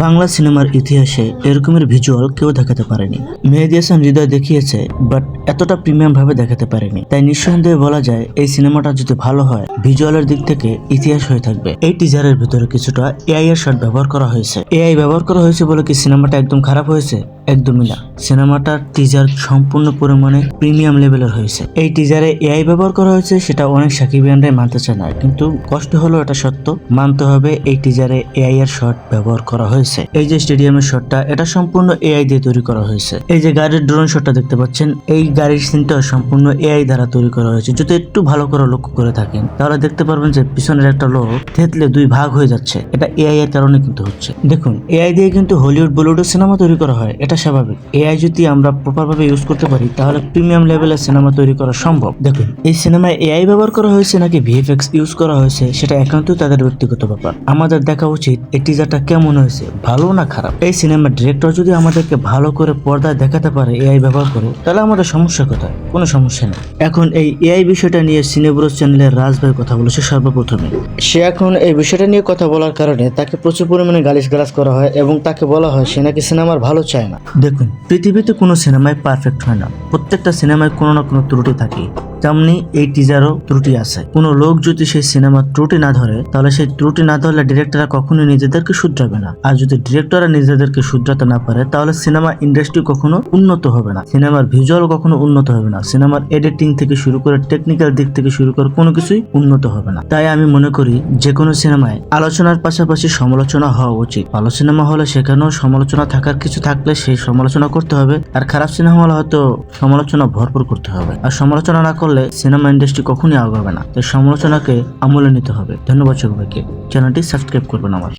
বাংলা সিনেমার ইতিহাসে এরকমের ভিজুয়াল কেউ দেখাতে পারেনি। মেহেদী হাসান হৃদয় দেখিয়েছে, বাট এতটা প্রিমিয়াম ভাবে দেখাতে পারেনি। তাই নিঃসন্দেহে বলা যায় এই সিনেমাটা যদি ভালো হয়, ভিজুয়ালের দিক থেকে ইতিহাস হয়ে থাকবে। এই টিজারের ভিতরে কিছুটা এআই এর শট ব্যবহার করা হয়েছে। এআই ব্যবহার করা হয়েছে বলে কি সিনেমাটা একদম খারাপ হয়েছে? একদমই না। সিনেমাটার টিজার সম্পূর্ণ পরিমাণে প্রিমিয়াম লেভেলের হয়েছে। এই টিজারে এআই ব্যবহার করা হয়েছে, সেটা অনেক সাকিবিয়ানরাই মানতে চায় না, কিন্তু কষ্ট হলো এটা সত্য, মানতে হবে। এই টিজারে এআই এর শট ব্যবহার করা হয়েছে। এই যে স্টেডিয়ামের শটটা, এটা সম্পূর্ণ এআই দিয়ে তৈরি করা হয়েছে। এই যে গাড়ির ড্রোন শটটা দেখতে পাচ্ছেন, এই গাড়ির সিনটা সম্পূর্ণ এআই দ্বারা তৈরি করা হয়েছে। যদি একটু ভালো করে লক্ষ্য করে থাকেন তাহলে দেখতে পারবেন যে পিছনের একটা লোক থেতলে দুই ভাগ হয়ে যাচ্ছে। এটা এআই এর কারণে কিন্তু হচ্ছে। দেখুন, এআই দিয়ে কিন্তু হলিউড বলিউডের সিনেমা তৈরি করা হয়, এটা স্বাভাবিক। এআই যদি আমরা প্রপার ভাবে ইউজ করতে পারি তাহলে প্রিমিয়াম লেভেলের সিনেমা তৈরি করা সম্ভব। দেখুন, এই সিনেমায় এআই ব্যবহার করা হয়েছে নাকি ভিএফএক্স ইউজ করা হয়েছে সেটা একান্তই তাদের ব্যক্তিগত ব্যাপার। আমাদের দেখা উচিত এই টিজারটা কেমন হয়েছে, ভালো না খারাপ। এই সিনেমার ডিরেক্টর যদি আমাদেরকে ভালো করে পর্দায় দেখাতে পারে এআই ব্যবহার করে, তাহলে আমাদের সমস্যা কোথায়? কোনো সমস্যা নেই। এখন এই এআই বিষয়টা নিয়ে সিনেব্রোস চ্যানেলের রাজ ভাই কথা বলেছে সর্বপ্রথমে। সে এখন এই বিষয়টা নিয়ে কথা বলার কারণে তাকে প্রচুর পরিমাণে গালিগালাজ করা হয় এবং তাকে বলা হয় সে নাকি সিনেমার ভালো চায় না। দেখুন, পৃথিবীতে কোনো সিনেমায় পারফেক্ট হয় না, প্রত্যেকটা সিনেমায় কোনো না কোনো ত্রুটি থাকে। তেমনি এই টিজারও ত্রুটি আছে। কোনো লোক যদি সেই সিনেমার ত্রুটি না ধরে, তাহলে সেই ত্রুটি না ধরলে ডিরেক্টররা কখনোই নিজেদেরকে শুধরাবে না। আর যদি ডিরেক্টররা নিজেদেরকে শুধরাতে না পারে, তাহলে সিনেমা ইন্ডাস্ট্রি কখনো উন্নত হবে না, সিনেমার ভিজুয়াল কখনো উন্নত হবে না, সিনেমার এডিটিং থেকে শুরু করে টেকনিক্যাল দিক থেকে শুরু করে কোনো কিছুই উন্নত হবে না। তাই আমি মনে করি যে কোনো সিনেমায় আলোচনার পাশাপাশি সমালোচনা হওয়া উচিত। ভালো সিনেমা হলে সেখানেও সমালোচনা থাকার কিছু থাকলে সেই সমালোচনা করতে হবে, আর খারাপ সিনেমা হলে হয়তো সমালোচনা ভরপুর করতে হবে। আর সমালোচনা না করলে সিনেমা ইন্ডাস্ট্রি কখনই আগাবে না। তাই সমালোচনাকে আমলে নিতে হবে। ধন্যবাদ সবাইকে। চ্যানেলটি সাবস্ক্রাইব করবেন আমার।